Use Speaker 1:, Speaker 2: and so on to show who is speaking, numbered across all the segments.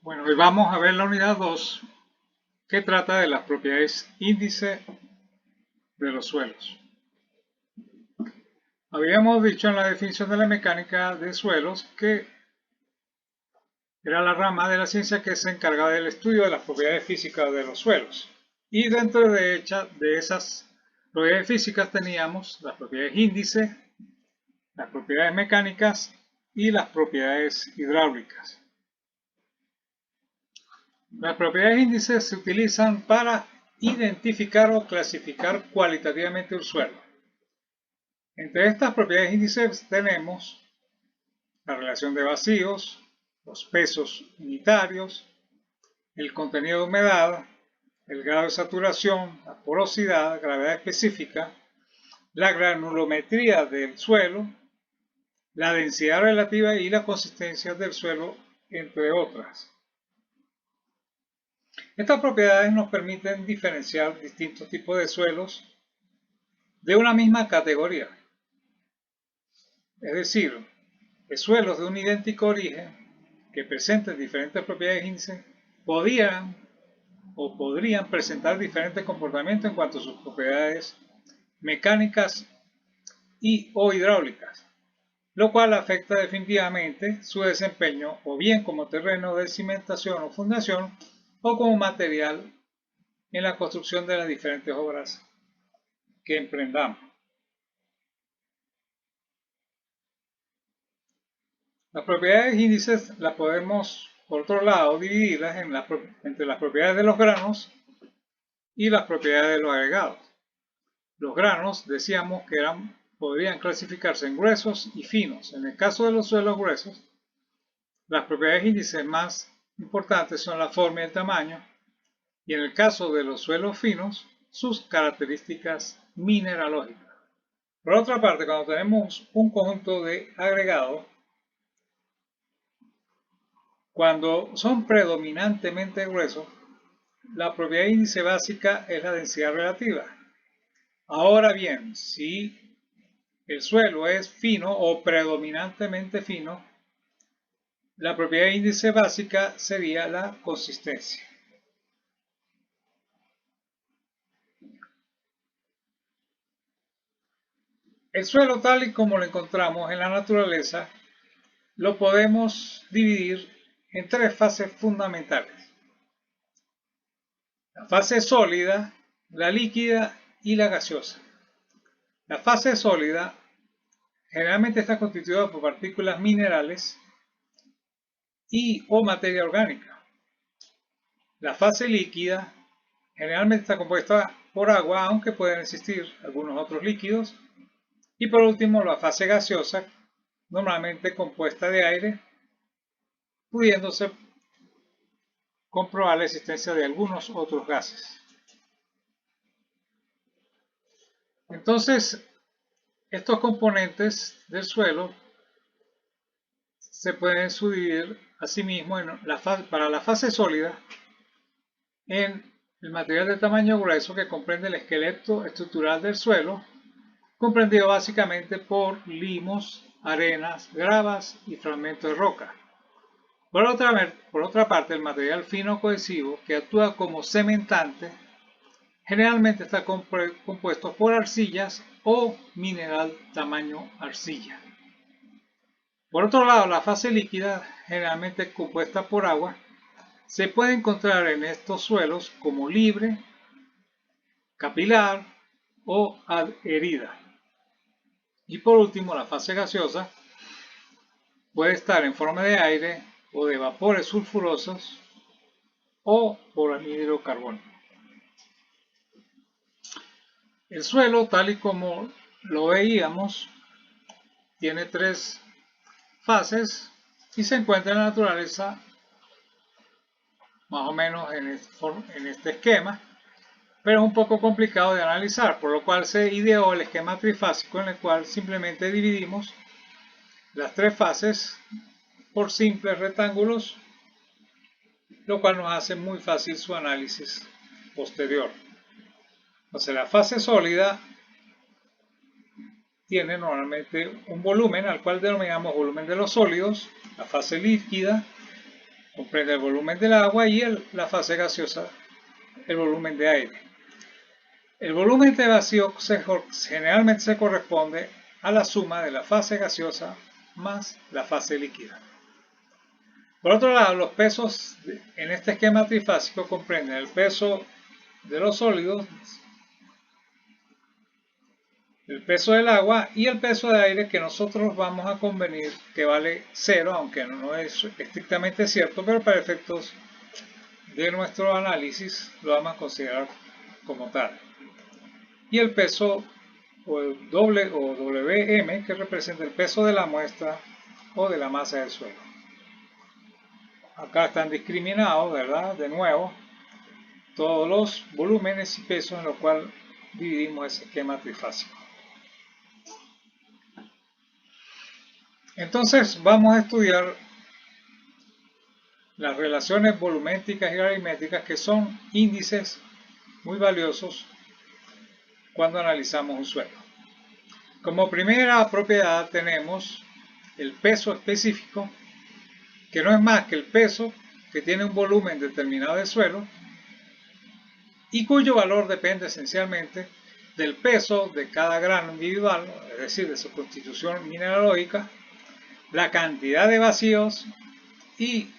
Speaker 1: Bueno, hoy vamos a ver la unidad 2 que trata de las propiedades índice de los suelos. Habíamos dicho en la definición de la mecánica de suelos que era la rama de la ciencia que se encargaba del estudio de las propiedades físicas de los suelos. Y dentro de esas propiedades físicas teníamos las propiedades índice, las propiedades mecánicas y las propiedades hidráulicas. Las propiedades índices se utilizan para identificar o clasificar cualitativamente un suelo. Entre estas propiedades índices tenemos la relación de vacíos, los pesos unitarios, el contenido de humedad, el grado de saturación, la porosidad, gravedad específica, la granulometría del suelo, la densidad relativa y la consistencia del suelo, entre otras. Estas propiedades nos permiten diferenciar distintos tipos de suelos de una misma categoría. Es decir, que suelos de un idéntico origen que presenten diferentes propiedades índice podrían presentar diferentes comportamientos en cuanto a sus propiedades mecánicas y o hidráulicas, lo cual afecta definitivamente su desempeño o bien como terreno de cimentación o fundación o como material en la construcción de las diferentes obras que emprendamos. Las propiedades índices las podemos, por otro lado, dividirlas entre las propiedades de los granos y las propiedades de los agregados. Los granos decíamos que podrían clasificarse en gruesos y finos. En el caso de los suelos gruesos, las propiedades índices más importantes son la forma y el tamaño, y en el caso de los suelos finos, sus características mineralógicas. Por otra parte, cuando tenemos un conjunto de agregados, cuando son predominantemente gruesos, la propiedad índice básica es la densidad relativa. Ahora bien, si el suelo es fino o predominantemente fino, la propiedad índice básica sería la consistencia. El suelo tal y como lo encontramos en la naturaleza lo podemos dividir en tres fases fundamentales: la fase sólida, la líquida y la gaseosa. La fase sólida generalmente está constituida por partículas minerales y o materia orgánica. La fase líquida generalmente está compuesta por agua, aunque pueden existir algunos otros líquidos. Y por último, la fase gaseosa, normalmente compuesta de aire, pudiéndose comprobar la existencia de algunos otros gases. Entonces, estos componentes del suelo se pueden subdividir asimismo para la fase sólida en el material de tamaño grueso, que comprende el esqueleto estructural del suelo, comprendido básicamente por limos, arenas, gravas y fragmentos de roca. Por otra parte, el material fino cohesivo, que actúa como cementante, generalmente está compuesto por arcillas o mineral tamaño arcilla. Por otro lado, la fase líquida, generalmente compuesta por agua, se puede encontrar en estos suelos como libre, capilar o adherida. Y por último, la fase gaseosa puede estar en forma de aire o de vapores sulfurosos o por anhídrido carbónico. El suelo, tal y como lo veíamos, tiene tres fases y se encuentra en la naturaleza más o menos en este esquema, pero es un poco complicado de analizar, por lo cual se ideó el esquema trifásico, en el cual simplemente dividimos las tres fases por simples rectángulos, lo cual nos hace muy fácil su análisis posterior. Entonces, la fase sólida tiene normalmente un volumen al cual denominamos volumen de los sólidos. La fase líquida comprende el volumen del agua y la fase gaseosa, el volumen de aire. El volumen de vacío generalmente se corresponde a la suma de la fase gaseosa más la fase líquida. Por otro lado, los pesos en este esquema trifásico comprenden el peso de los sólidos, el peso del agua y el peso de aire, que nosotros vamos a convenir que vale 0, aunque no es estrictamente cierto, pero para efectos de nuestro análisis lo vamos a considerar como tal. Y el peso o el doble o Wm, que representa el peso de la muestra o de la masa del suelo. Acá están discriminados, ¿verdad? De nuevo, todos los volúmenes y pesos en los cuales dividimos ese esquema trifásico. Entonces vamos a estudiar las relaciones volumétricas y aritméticas, que son índices muy valiosos cuando analizamos un suelo. Como primera propiedad tenemos el peso específico, que no es más que el peso que tiene un volumen determinado de suelo y cuyo valor depende esencialmente del peso de cada grano individual, es decir, de su constitución mineralógica, la cantidad de vacíos y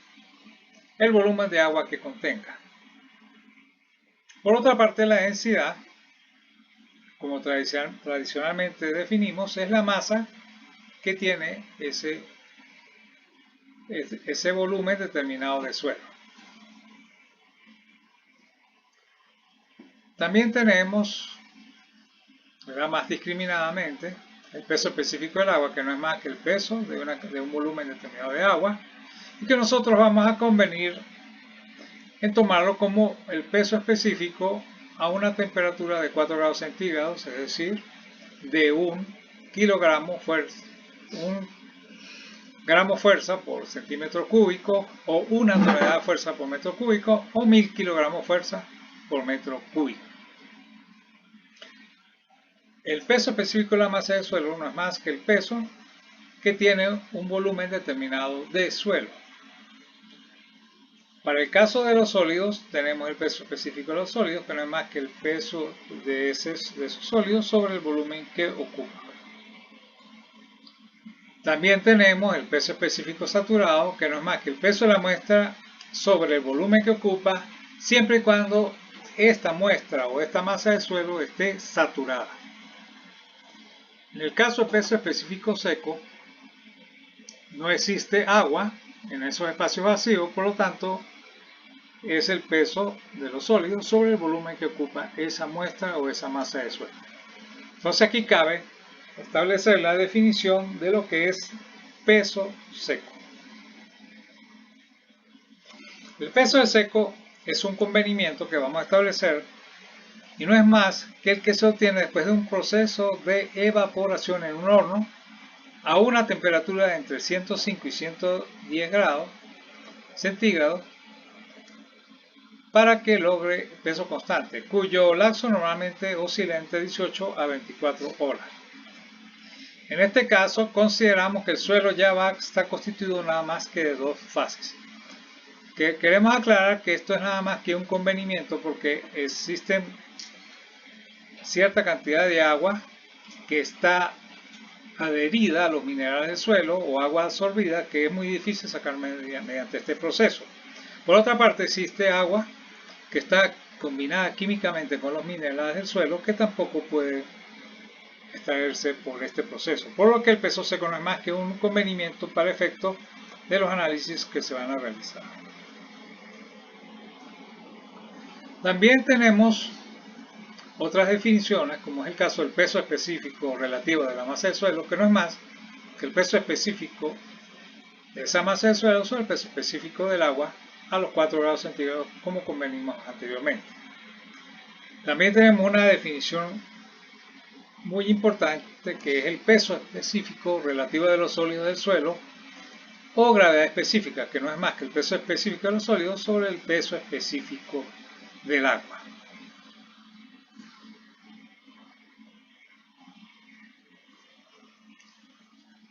Speaker 1: el volumen de agua que contenga. Por otra parte, la densidad, como tradicionalmente definimos, es la masa que tiene ese volumen determinado de suelo. También tenemos, más discriminadamente, el peso específico del agua, que no es más que el peso de un volumen determinado de agua, y que nosotros vamos a convenir en tomarlo como el peso específico a una temperatura de 4 grados centígrados, es decir, de un gramo fuerza por centímetro cúbico, o una tonelada fuerza por metro cúbico, o 1000 kilogramos fuerza por metro cúbico. El peso específico de la masa del suelo no es más que el peso que tiene un volumen determinado de suelo. Para el caso de los sólidos, tenemos el peso específico de los sólidos, que no es más que el peso de esos sólidos sobre el volumen que ocupa. También tenemos el peso específico saturado, que no es más que el peso de la muestra sobre el volumen que ocupa, siempre y cuando esta muestra o esta masa de suelo esté saturada. En el caso de peso específico seco, no existe agua en esos espacios vacíos, por lo tanto, es el peso de los sólidos sobre el volumen que ocupa esa muestra o esa masa de suelo. Entonces aquí cabe establecer la definición de lo que es peso seco. El peso de seco es un convenimiento que vamos a establecer y no es más que el que se obtiene después de un proceso de evaporación en un horno a una temperatura de entre 105 y 110 grados centígrados para que logre peso constante, cuyo lapso normalmente oscila entre 18 a 24 horas. En este caso, consideramos que el suelo ya está constituido nada más que de dos fases. Queremos aclarar que esto es nada más que un convenimiento, porque existen cierta cantidad de agua que está adherida a los minerales del suelo o agua absorbida, que es muy difícil sacar mediante este proceso. Por otra parte, existe agua que está combinada químicamente con los minerales del suelo, que tampoco puede extraerse por este proceso, por lo que el peso seco no es más que un convenimiento para efecto de los análisis que se van a realizar. También tenemos otras definiciones, como es el caso del peso específico relativo de la masa del suelo, que no es más que el peso específico de esa masa del suelo sobre el peso específico del agua a los 4 grados centígrados, como convenimos anteriormente. También tenemos una definición muy importante, que es el peso específico relativo de los sólidos del suelo, o gravedad específica, que no es más que el peso específico de los sólidos sobre el peso específico del agua.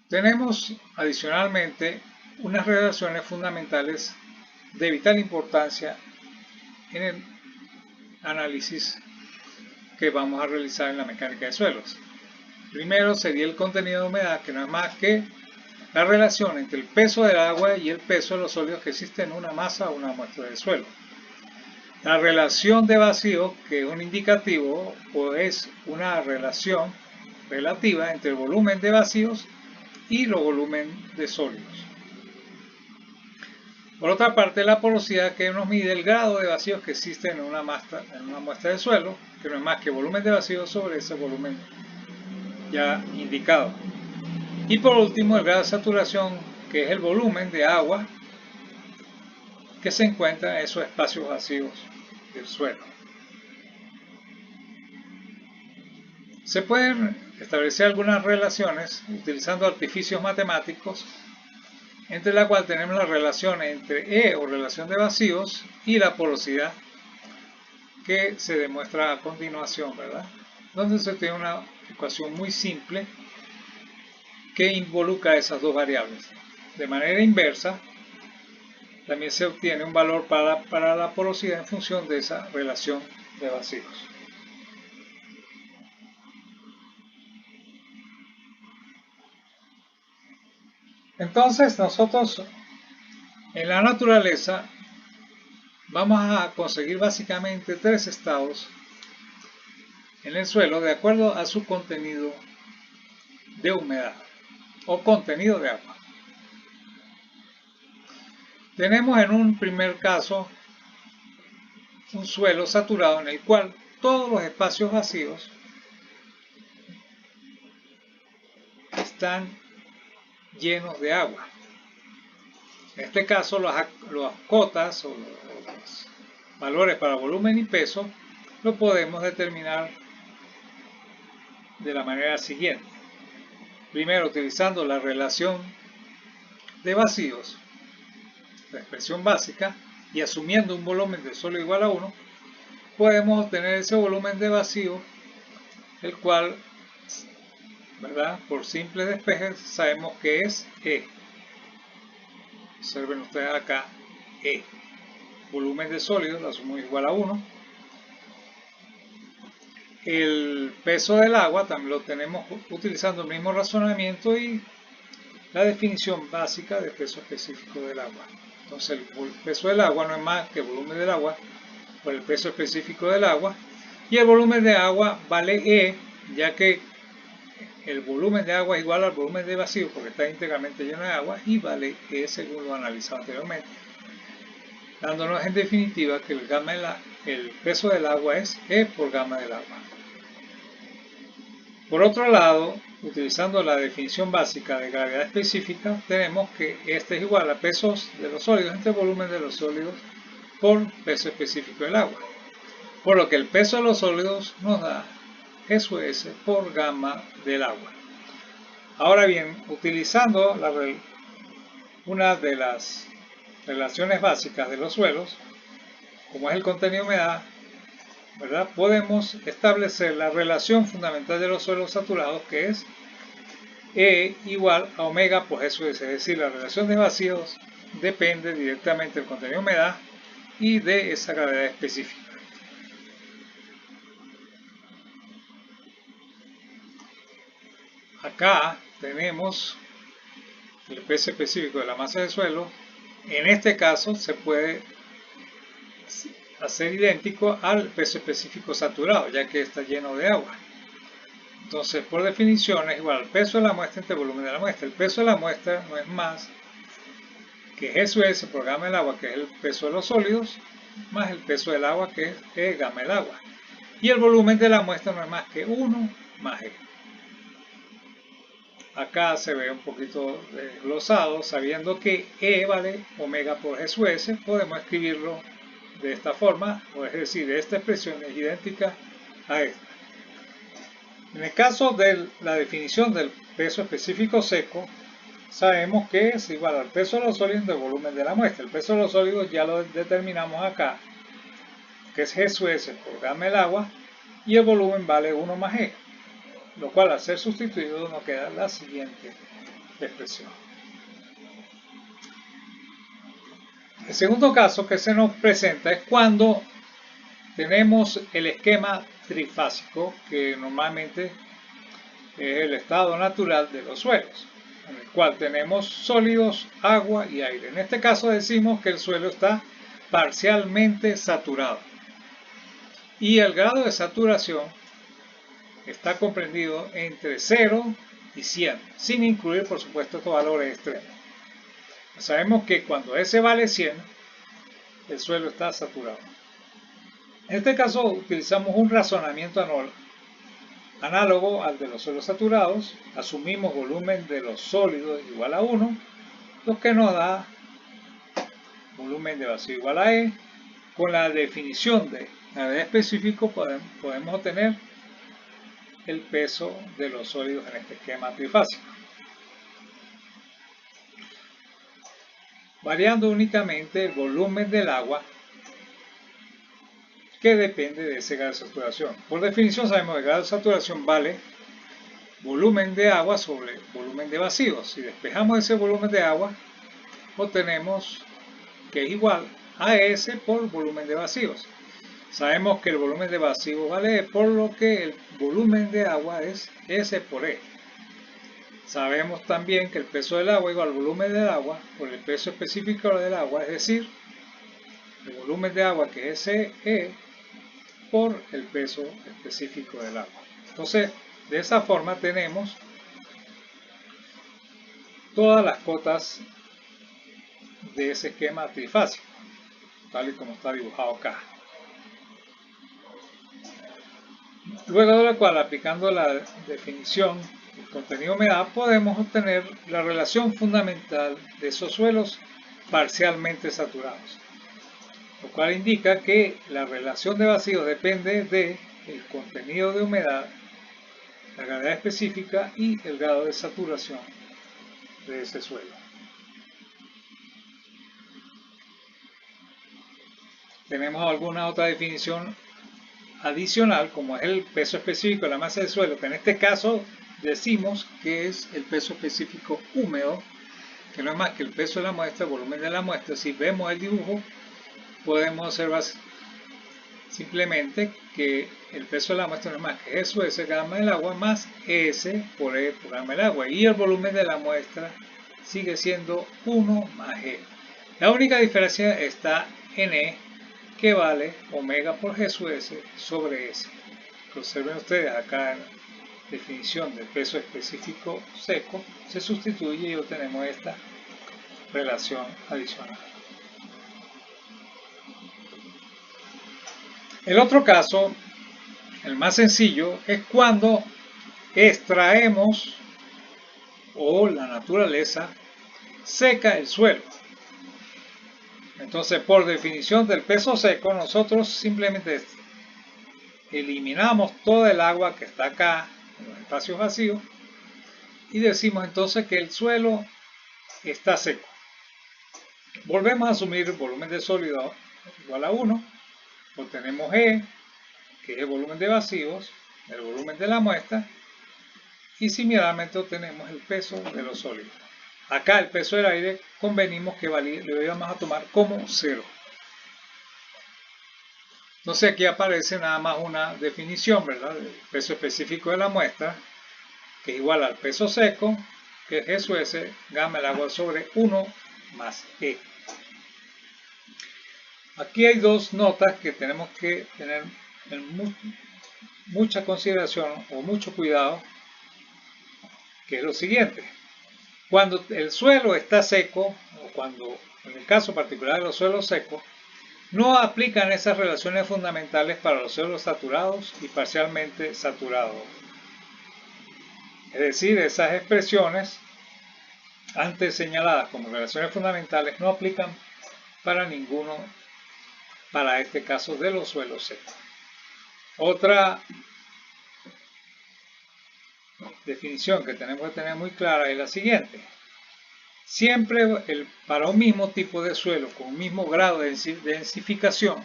Speaker 1: Tenemos adicionalmente unas relaciones fundamentales de vital importancia en el análisis que vamos a realizar en la mecánica de suelos. Primero sería el contenido de humedad, que no es más que la relación entre el peso del agua y el peso de los sólidos que existen en una masa o una muestra de suelo. La relación de vacío, que es un indicativo o es una relación relativa entre el volumen de vacíos y el volumen de sólidos. Por otra parte, la porosidad, que nos mide el grado de vacíos que existe en una muestra de suelo, que no es más que volumen de vacíos sobre ese volumen ya indicado. Y por último, el grado de saturación, que es el volumen de agua que se encuentra en esos espacios vacíos del suelo. Se pueden establecer algunas relaciones utilizando artificios matemáticos, entre la cual tenemos la relación entre E o relación de vacíos y la porosidad, que se demuestra a continuación, ¿verdad? Donde se tiene una ecuación muy simple que involucra esas dos variables. De manera inversa, también se obtiene un valor para la porosidad en función de esa relación de vacíos. Entonces, nosotros en la naturaleza vamos a conseguir básicamente tres estados en el suelo de acuerdo a su contenido de humedad o contenido de agua. Tenemos en un primer caso un suelo saturado en el cual todos los espacios vacíos están llenos de agua. En este caso, las cotas o los valores para volumen y peso lo podemos determinar de la manera siguiente. Primero, utilizando la relación de vacíos, la expresión básica, y asumiendo un volumen de sólido igual a 1, podemos obtener ese volumen de vacío, el cual, ¿verdad?, por simple despeje sabemos que es E. Observen ustedes acá, E. Volumen de sólido lo asumo igual a 1. El peso del agua también lo tenemos utilizando el mismo razonamiento y la definición básica del peso específico del agua. Entonces el peso del agua no es más que el volumen del agua por el peso específico del agua, y el volumen de agua vale E, ya que el volumen de agua es igual al volumen de vacío porque está íntegramente lleno de agua, y vale E según lo analizado anteriormente, dándonos en definitiva que el peso del agua es E por gamma del agua. Por otro lado, utilizando la definición básica de gravedad específica, tenemos que este es igual a pesos de los sólidos entre volumen de los sólidos por peso específico del agua, por lo que el peso de los sólidos nos da SUS por gamma del agua. Ahora bien, utilizando una de las relaciones básicas de los suelos, como es el contenido de humedad, ¿verdad?, podemos establecer la relación fundamental de los suelos saturados, que es E igual a omega por SUS, es decir, la relación de vacíos depende directamente del contenido de humedad y de esa gravedad específica. Acá tenemos el peso específico de la masa del suelo. En este caso se puede hacer idéntico al peso específico saturado, ya que está lleno de agua. Entonces, por definición, es igual al peso de la muestra entre el volumen de la muestra. El peso de la muestra no es más que SUS por gamma del agua, que es el peso de los sólidos, más el peso del agua, que es gamma del agua. Y el volumen de la muestra no es más que 1 más E. Acá se ve un poquito desglosado, sabiendo que E vale omega por SUS, podemos escribirlo de esta forma, es decir, esta expresión es idéntica a esta. En el caso de la definición del peso específico seco, sabemos que es igual al peso de los sólidos del volumen de la muestra. El peso de los sólidos ya lo determinamos acá, que es SUS por gamma del agua, y el volumen vale 1 más E, lo cual al ser sustituido nos queda la siguiente expresión. El segundo caso que se nos presenta es cuando tenemos el esquema trifásico, que normalmente es el estado natural de los suelos, en el cual tenemos sólidos, agua y aire. En este caso decimos que el suelo está parcialmente saturado y el grado de saturación está comprendido entre 0 y 100, sin incluir por supuesto estos valores extremos. Sabemos que cuando S vale 100, el suelo está saturado. En este caso utilizamos un razonamiento análogo al de los suelos saturados. Asumimos volumen de los sólidos igual a 1, lo que nos da volumen de vacío igual a E. Con la definición de gravedad específico podemos obtener el peso de los sólidos en este esquema trifásico, variando únicamente el volumen del agua, que depende de ese grado de saturación. Por definición sabemos que el grado de saturación vale volumen de agua sobre volumen de vacíos. Si despejamos ese volumen de agua, obtenemos que es igual a S por volumen de vacíos. Sabemos que el volumen de vacíos vale E, por lo que el volumen de agua es S por E. Sabemos también que el peso del agua igual al volumen del agua por el peso específico del agua, es decir, el volumen de agua que es SE por el peso específico del agua. Entonces, de esa forma tenemos todas las cotas de ese esquema trifásico, tal y como está dibujado acá. Luego de la cual, aplicando la definición del contenido de humedad, podemos obtener la relación fundamental de esos suelos parcialmente saturados, lo cual indica que la relación de vacío depende del contenido de humedad, la gravedad específica y el grado de saturación de ese suelo. Tenemos alguna otra definición adicional, como es el peso específico de la masa del suelo, que en este caso decimos que es el peso específico húmedo, que no es más que el peso de la muestra, el volumen de la muestra. Si vemos el dibujo, podemos observar simplemente que el peso de la muestra no es más que S, gramo del agua, más S por E por gramo del agua, y el volumen de la muestra sigue siendo 1 más E. La única diferencia está en E, que vale omega por G sub S sobre S. Observen ustedes acá en la definición del peso específico seco, se sustituye y obtenemos esta relación adicional. El otro caso, el más sencillo, es cuando extraemos o la naturaleza seca el suelo. Entonces, por definición del peso seco, nosotros simplemente eliminamos toda el agua que está acá en los espacios vacíos y decimos entonces que el suelo está seco. Volvemos a asumir el volumen de sólido igual a 1, obtenemos E, que es el volumen de vacíos, el volumen de la muestra, y similarmente obtenemos el peso de los sólidos. Acá el peso del aire convenimos que le vamos a tomar como 0. Entonces aquí aparece nada más una definición, ¿verdad?, del peso específico de la muestra, que es igual al peso seco, que es G sub S, gamma del agua sobre 1 más E. Aquí hay dos notas que tenemos que tener en mucha consideración o mucho cuidado, que es lo siguiente. Cuando el suelo está seco, o cuando en el caso particular de los suelos secos, no aplican esas relaciones fundamentales para los suelos saturados y parcialmente saturados. Es decir, esas expresiones antes señaladas como relaciones fundamentales no aplican para ninguno, para este caso de los suelos secos. Otra definición que tenemos que tener muy clara es la siguiente. Siempre para un mismo tipo de suelo con un mismo grado de densificación,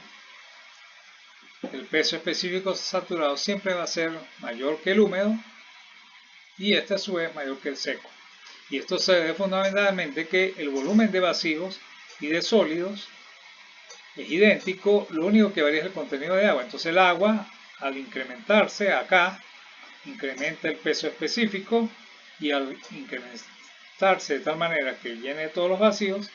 Speaker 1: el peso específico saturado siempre va a ser mayor que el húmedo y este a su vez mayor que el seco. Y esto se debe fundamentalmente que el volumen de vacíos y de sólidos es idéntico, lo único que varía es el contenido de agua. Entonces el agua, al incrementarse acá, incrementa el peso específico, y al incrementarse de tal manera que llene todos los vacíos,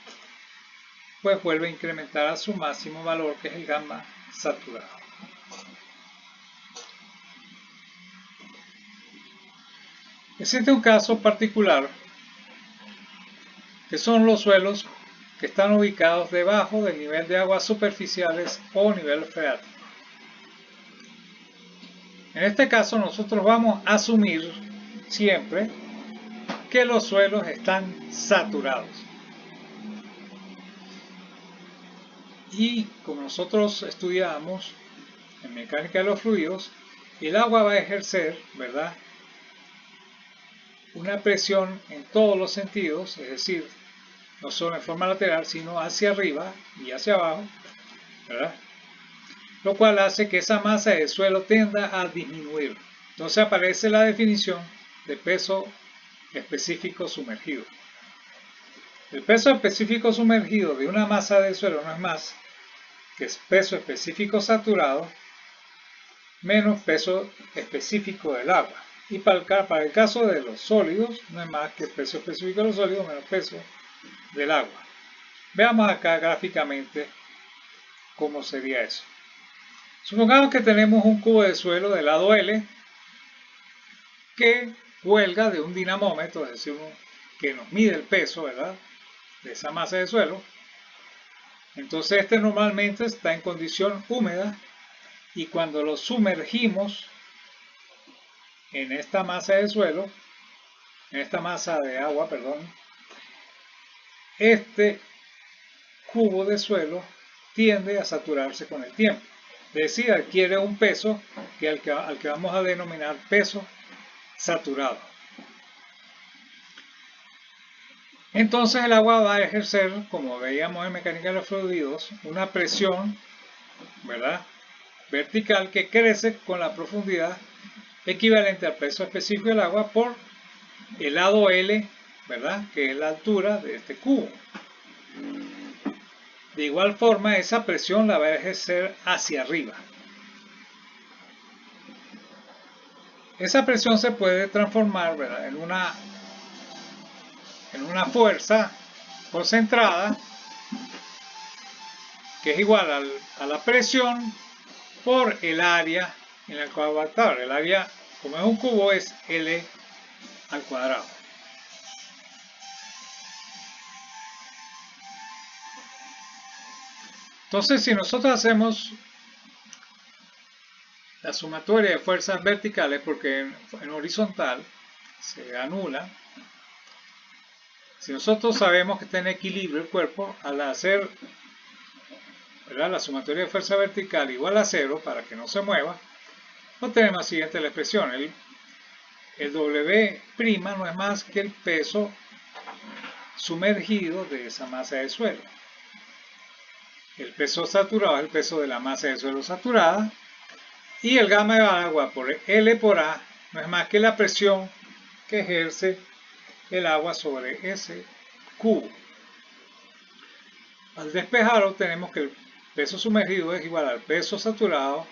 Speaker 1: pues vuelve a incrementar a su máximo valor, que es el gamma saturado. Existe un caso particular, que son los suelos que están ubicados debajo del nivel de aguas superficiales o nivel freático. En este caso nosotros vamos a asumir siempre que los suelos están saturados. Y como nosotros estudiamos en mecánica de los fluidos, el agua va a ejercer, ¿verdad?, una presión en todos los sentidos, es decir, no solo en forma lateral, sino hacia arriba y hacia abajo, ¿verdad?, lo cual hace que esa masa de suelo tienda a disminuir. Entonces aparece la definición de peso específico sumergido. El peso específico sumergido de una masa de suelo no es más que es peso específico saturado menos peso específico del agua. Y para el caso de los sólidos, no es más que el peso específico de los sólidos menos peso del agua. Veamos acá gráficamente cómo sería eso. Supongamos que tenemos un cubo de suelo de lado L que cuelga de un dinamómetro, es decir, que nos mide el peso, ¿verdad?, de esa masa de suelo. Entonces este normalmente está en condición húmeda, y cuando lo sumergimos en esta masa de suelo, en esta masa de agua, perdón, este cubo de suelo tiende a saturarse con el tiempo. Es decir, adquiere un peso al que vamos a denominar peso saturado. Entonces el agua va a ejercer, como veíamos en mecánica de los fluidos, una presión, ¿verdad?, vertical, que crece con la profundidad, equivalente al peso específico del agua por el lado L, ¿verdad?, que es la altura de este cubo. De igual forma, esa presión la va a ejercer hacia arriba. Esa presión se puede transformar, ¿verdad?, en una fuerza concentrada que es igual a la presión por el área en la cual va a estar. El área, como es un cubo, es L al cuadrado. Entonces, si nosotros hacemos la sumatoria de fuerzas verticales, porque en horizontal se anula, si nosotros sabemos que está en equilibrio el cuerpo, al hacer, ¿verdad?, la sumatoria de fuerza vertical igual a 0 para que no se mueva, obtenemos la siguiente la expresión. El W' no es más que el peso sumergido de esa masa de suelo. El peso saturado es el peso de la masa de suelo saturada, y el gamma de agua por L por A no es más que la presión que ejerce el agua sobre ese cubo. Al despejarlo, obtenemos que el peso sumergido es igual al peso saturado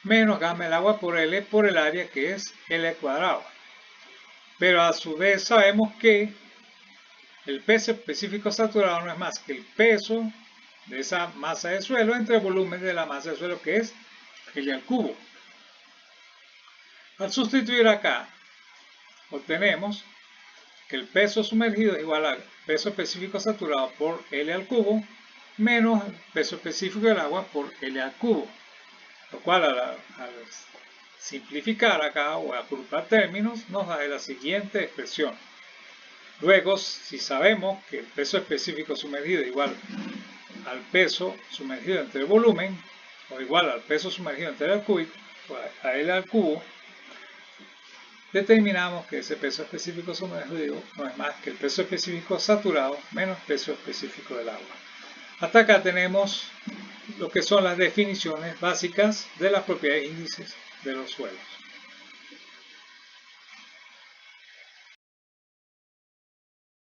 Speaker 1: menos gamma del agua por L por el área, que es L al cuadrado. Pero a su vez sabemos que el peso específico saturado no es más que el peso de esa masa de suelo entre el volumen de la masa de suelo, que es L al cubo. Al sustituir acá, obtenemos que el peso sumergido es igual al peso específico saturado por L al cubo menos el peso específico del agua por L al cubo, lo cual al simplificar acá o agrupar términos nos da la siguiente expresión. Luego, si sabemos que el peso específico sumergido es igual al peso sumergido entre el volumen, o igual al peso sumergido entre el cúbico, a L al cubo, determinamos que ese peso específico sumergido no es más que el peso específico saturado menos peso específico del agua. Hasta acá tenemos lo que son las definiciones básicas de las propiedades índices de los suelos.